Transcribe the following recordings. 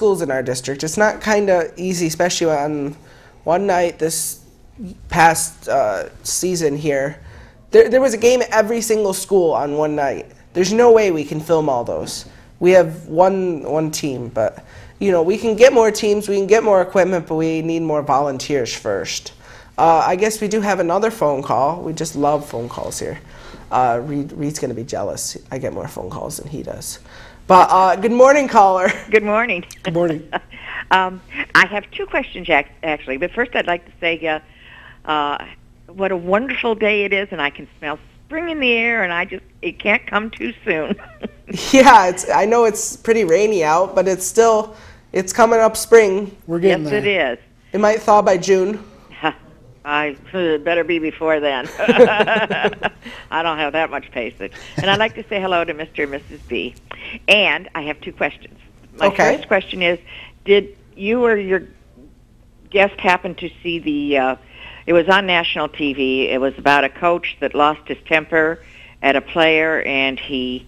schools in our district. It's not kind of easy, especially on one night this past season here. There was a game at every single school on one night. There's no way we can film all those. We have one team, but we can get more teams, we can get more equipment, but we need more volunteers first. I guess we do have another phone call. We just love phone calls here. Reed's going to be jealous. I get more phone calls than he does. But good morning, caller. Good morning. Good morning. I have two questions, actually. But first I'd like to say what a wonderful day it is, and I can smell spring in the air, and it can't come too soon. Yeah, I know it's pretty rainy out, but it's coming up spring. We're getting there. Yes, it is. It might thaw by June. I better be before then. I don't have that much patience. And I'd like to say hello to Mr. and Mrs. B. And I have two questions. My first question is, did you or your guest happen to see it was on national TV. It was about a coach that lost his temper at a player, and he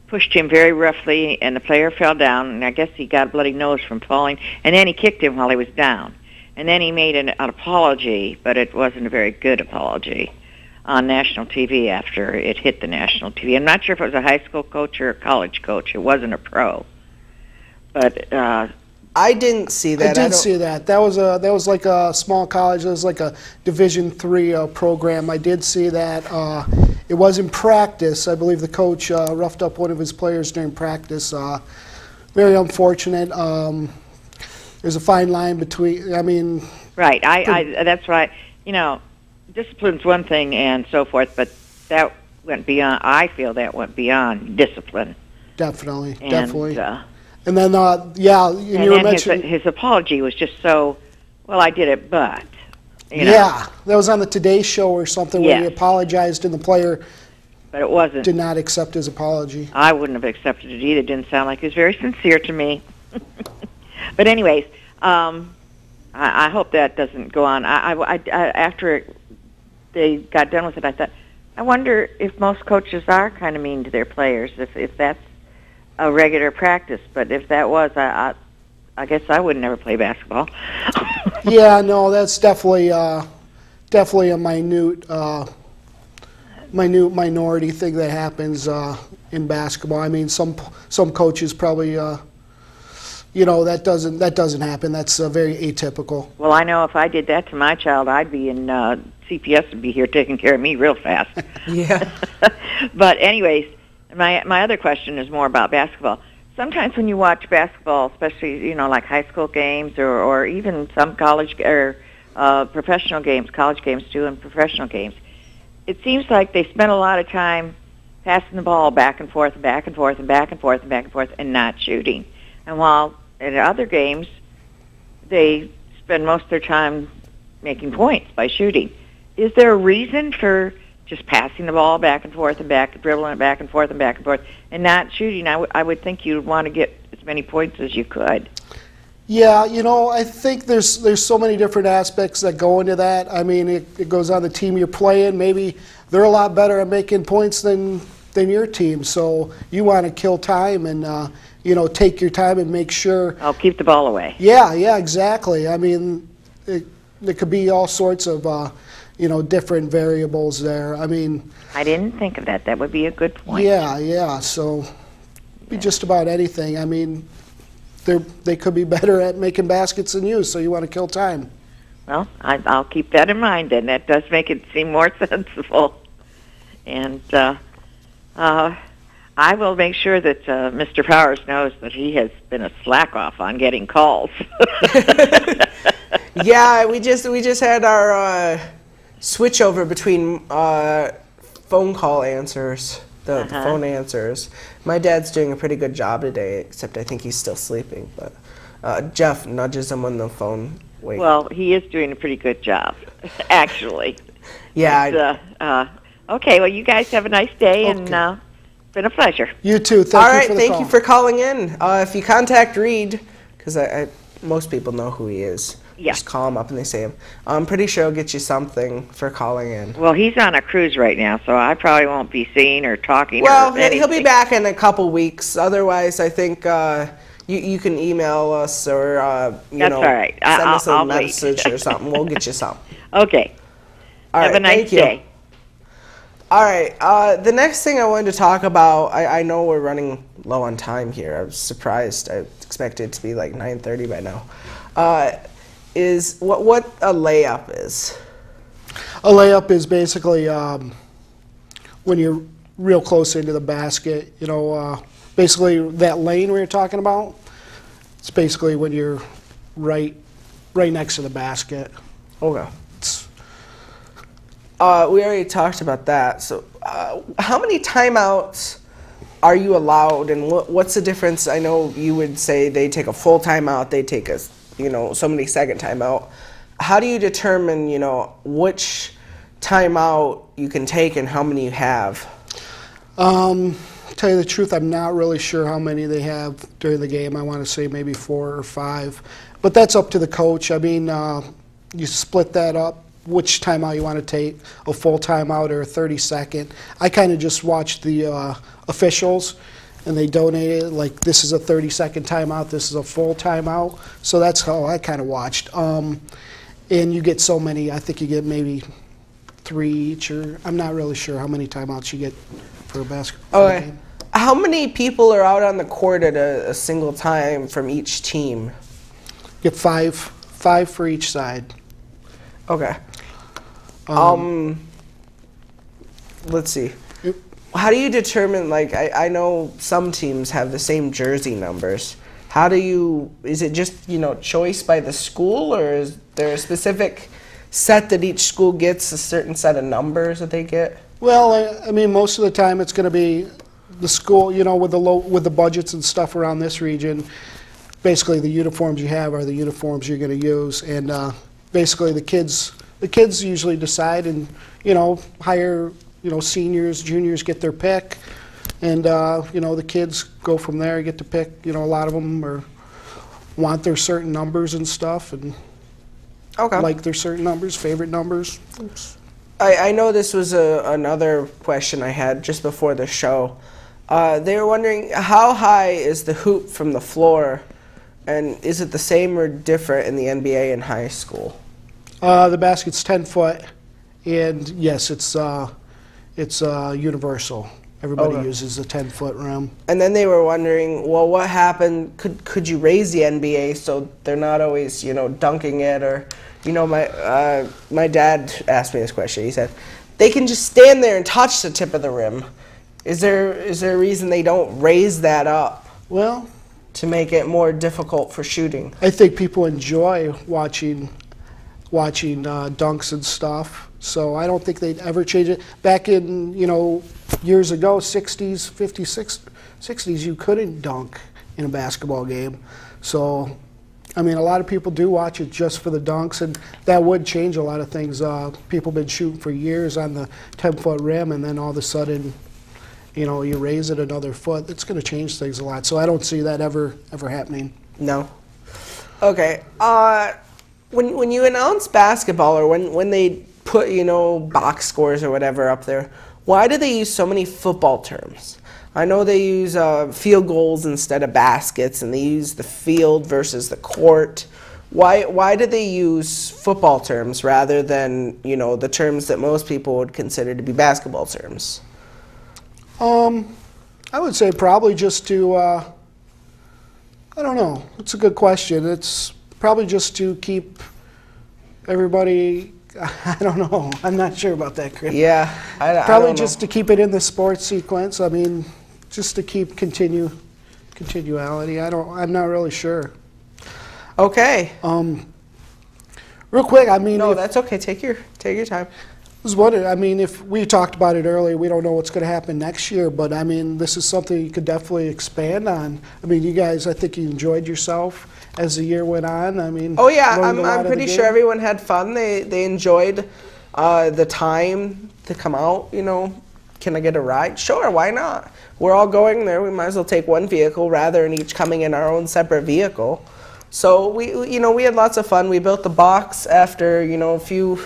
pushed him very roughly, and the player fell down, and I guess he got a bloody nose from falling, and then he kicked him while he was down. And then he made an apology, but it wasn't a very good apology on national TV after it hit the national TV. I'm not sure if it was a high school coach or a college coach. It wasn't a pro. But I didn't see that. I did see that. That was like a small college. It was like a Division III program. I did see that. It was in practice. I believe the coach roughed up one of his players during practice. Very unfortunate. There's a fine line between. Right. That's right. Discipline's one thing and so forth, but that went beyond. I feel that went beyond discipline. Definitely. And then, you were mentioning his apology was just so. Well, I did it, but. Yeah, that was on the Today Show or something where he apologized and the player. But it wasn't. Did not accept his apology. I wouldn't have accepted it either. It didn't sound like he was very sincere to me. But anyways, I hope that doesn't go on. After they got done with it, I thought, I wonder if most coaches are kind of mean to their players, if that's a regular practice. But if that was, I guess I would never play basketball. Yeah, no, that's definitely a minority thing that happens in basketball. Some coaches probably, that doesn't happen. That's very atypical. Well, I know if I did that to my child, I'd be in CPS would be here taking care of me real fast. Yeah. But anyways, my other question is more about basketball. Sometimes when you watch basketball, especially like high school games or even some college or professional games, college games too, and professional games, it seems like they spend a lot of time passing the ball back and forth and back and forth and back and forth and back and forth and not shooting. And while in other games, they spend most of their time making points by shooting. Is there a reason for just passing the ball back and forth and back, dribbling it back and forth and back and forth, and not shooting? I would think you'd want to get as many points as you could. Yeah, I think there's so many different aspects that go into that. It goes on the team you're playing. Maybe they're a lot better at making points than your team, so you want to kill time and take your time and make sure. I'll keep the ball away. Yeah, exactly. There could be all sorts of different variables there. I didn't think of that. That would be a good point. Yeah. So, be just about anything. They could be better at making baskets than you, so you want to kill time. Well, I'll keep that in mind, and that does make it seem more sensible. And I will make sure that Mr. Powers knows that he has been a slack off on getting calls. Yeah, we just had our switch over between phone call answers, the phone answers. My dad's doing a pretty good job today, except I think he's still sleeping. But Jeff nudges him on the phone. Wait. Well, he is doing a pretty good job, actually. Yeah. But, okay, well, you guys have a nice day, and it's been a pleasure. You too. Thank you for the call. Thank you for calling in. If you contact Reed, because most people know who he is. Yeah. Just call him up and they say him. I'm pretty sure he'll get you something for calling in. Well, he's on a cruise right now, so I probably won't be seeing or talking. Well, or anything. He'll be back in a couple weeks. Otherwise, I think You can email us or That's all right. send us a I'll message wait. or something. We'll get you some. Okay. All Have right, a nice thank you. day. All right. The next thing I wanted to talk about, I know we're running low on time here. I was surprised. I expected it to be like 9:30 by now. Is what a layup is. A layup is basically when you're real close into the basket. Basically that lane we were talking about. It's basically when you're right next to the basket. Okay. We already talked about that. So, how many timeouts are you allowed, and what's the difference? I know you would say they take a full timeout, they take a so many second timeout. How do you determine which timeout you can take and how many you have? Tell you the truth, I'm not really sure how many they have during the game. I want to say maybe 4 or 5, but that's up to the coach. I mean, you split that up, which timeout you want to take, a full timeout or a 30-second. I kind of just watched the officials, and they donated, like, this is a 30-second timeout, this is a full timeout. So that's how I kind of watched. And you get so many, I think you get maybe 3 each, or I'm not really sure how many timeouts you get for a basketball game. How many people are out on the court at a single time from each team? You get five for each side. Okay. Let's see. How do you determine, like, I know some teams have the same jersey numbers. Is it just, choice by the school, or is there a specific set that each school gets, a certain set of numbers that they get? Well, I mean, most of the time it's going to be the school, with the budgets and stuff around this region. Basically, the uniforms you have are the uniforms you're going to use, and basically the kids usually decide and hire seniors, juniors get their pick, and the kids go from there, get to pick. A lot of them want their certain numbers and stuff, and like their certain numbers, favorite numbers. Oops. I know this was another question I had just before the show. They were wondering, how high is the hoop from the floor, and is it the same or different in the NBA and high school? The basket's 10 foot, and yes, it's universal. Everybody uses a 10-foot rim. And then they were wondering, well, what happened? Could you raise the NBA so they're not always dunking it, or my dad asked me this question. He said they can just stand there and touch the tip of the rim. Is there a reason they don't raise that up? Well, to make it more difficult for shooting. I think people enjoy watching dunks and stuff. So I don't think they'd ever change it. Back in, years ago, 60s, 50s, 60s, you couldn't dunk in a basketball game. So, I mean, a lot of people do watch it just for the dunks, and that would change a lot of things. People have been shooting for years on the 10-foot rim, and then all of a sudden, you raise it another foot. It's going to change things a lot. So I don't see that ever happening. No. Okay. When you announce basketball, or when they put box scores or whatever up there, why do they use so many football terms? I know they use field goals instead of baskets, and they use the field versus the court. Why do they use football terms rather than the terms that most people would consider to be basketball terms? I would say probably just to I don't know. It's a good question. It's probably just to keep everybody. I don't know. I'm not sure about that, Chris. Yeah, probably just to keep it in the sports sequence. I mean, just to keep continuality. I'm not really sure. Okay. Real quick, I mean. No, that's okay. Take your time. I was wondering. I mean, if we talked about it earlier, we don't know what's going to happen next year, but I mean, this is something you could definitely expand on. I mean, you guys, I think you enjoyed yourself as the year went on. I mean, oh yeah, I'm pretty sure everyone had fun. They enjoyed the time to come out. Can I get a ride? Sure, why not? We're all going there. We might as well take one vehicle rather than each coming in our own separate vehicle. So we had lots of fun. We built the box after a few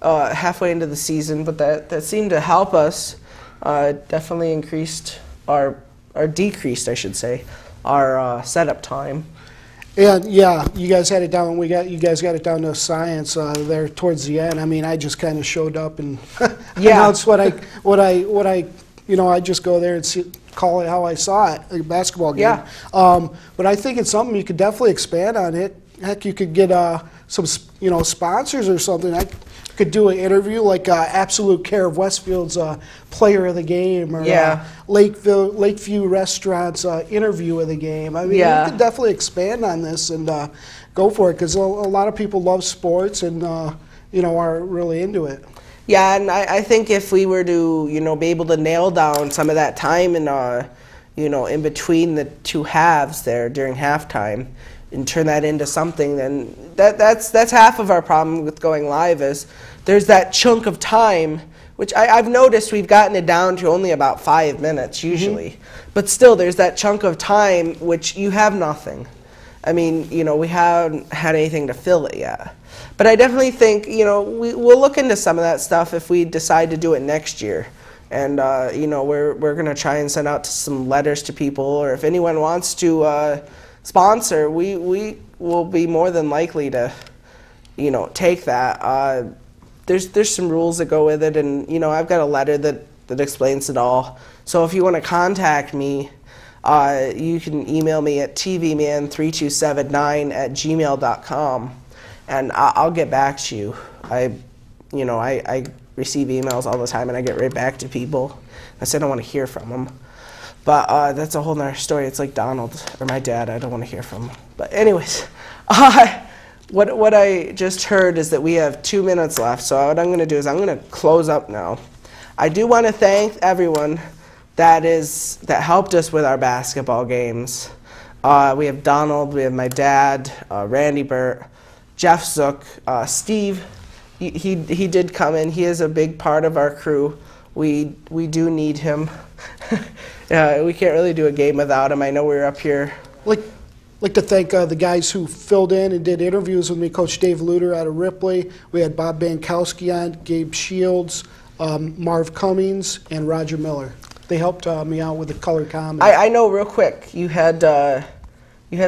halfway into the season, but that seemed to help us. Definitely increased decreased, I should say, our setup time. And yeah, you guys had it down. You guys got it down to science there towards the end. I mean, I just kind of showed up and announced what I I just go there and call it how I saw it, a basketball game. Yeah. But I think it's something you could definitely expand on it. Heck, you could get some sponsors or something. I could do an interview like Absolute Care of Westfield's player of the game, or Lakeview Restaurant's interview of the game. I mean, you could definitely expand on this and go for it, because a lot of people love sports and are really into it. Yeah, and I think if we were to be able to nail down some of that time and in between the two halves there during halftime, and turn that into something, then that's half of our problem with going live. Is there's that chunk of time, which I've noticed we've gotten it down to only about 5 minutes usually, but still there's that chunk of time which you have nothing. I mean, we haven't had anything to fill it yet. But I definitely think we'll look into some of that stuff if we decide to do it next year. And we're gonna try and send out some letters to people, or if anyone wants to sponsor, we will be more than likely to take that. There's some rules that go with it, and I've got a letter that explains it all. So if you want to contact me, you can email me at tvman3279@gmail.com, and I'll get back to you. I receive emails all the time, and I get right back to people. I said I don't want to hear from them. But that's a whole nother story. It's like Donald or my dad. I don't want to hear from him. But anyways, what I just heard is that we have 2 minutes left. So what I'm going to do is I'm going to close up now. I do want to thank everyone that helped us with our basketball games. We have Donald. We have my dad, Randy Burt, Jeff Zook, Steve. He did come in. He is a big part of our crew. We do need him. We can't really do a game without him. I know we're up here. Like to thank the guys who filled in and did interviews with me. Coach Dave Luter out of Ripley. We had Bob Bankowski on, Gabe Shields, Marv Cummings, and Roger Miller. They helped me out with the color comment. I know real quick. You had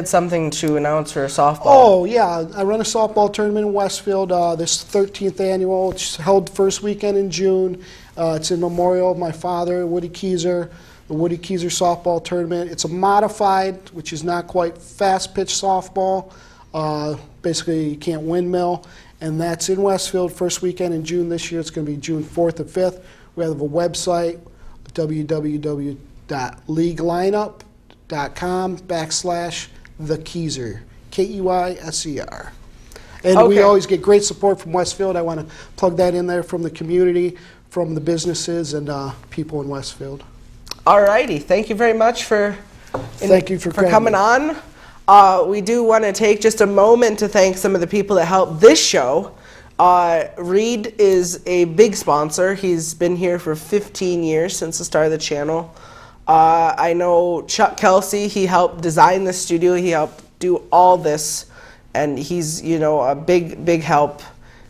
something to announce for softball. Oh yeah, I run a softball tournament in Westfield. This 13th annual. It's held first weekend in June. It's in memorial of my father, Woody Keyser. The Woody Keyser softball tournament. It's a modified, which is not quite fast-pitch softball. Basically, you can't windmill. And that's in Westfield, first weekend in June this year. It's going to be June 4th and 5th. We have a website, www.leaguelineup.com/thekeyser, Keyser. And we always get great support from Westfield. I want to plug that in there from the community, from the businesses, and people in Westfield. Alrighty, thank you very much for coming on. We do want to take just a moment to thank some of the people that helped this show. Reed is a big sponsor. He's been here for 15 years since the start of the channel. I know Chuck Kelsey, he helped design the studio. He helped do all this, and he's a big help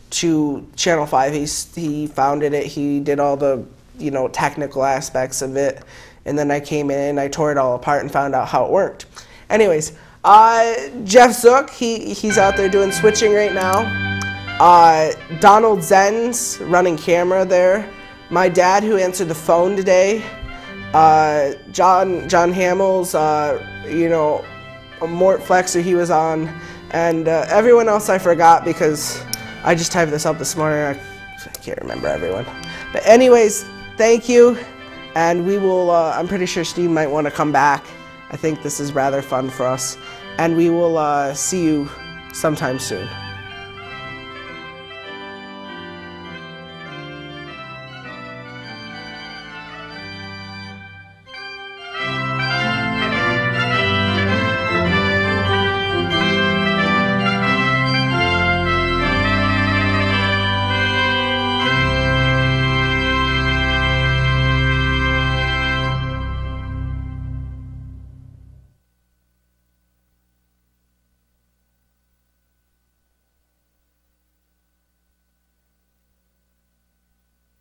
to Channel 5. He founded it. He did all the technical aspects of it. And then I came in, I tore it all apart and found out how it worked. Anyways, Jeff Zook, he's out there doing switching right now. Donald Zen's running camera there. My dad, who answered the phone today. John Hamill's, Mort Flexer, he was on. And everyone else I forgot because I just typed this up this morning. I can't remember everyone. But anyways, thank you. And we will, I'm pretty sure Steve might want to come back. I think this is rather fun for us. And we will see you sometime soon.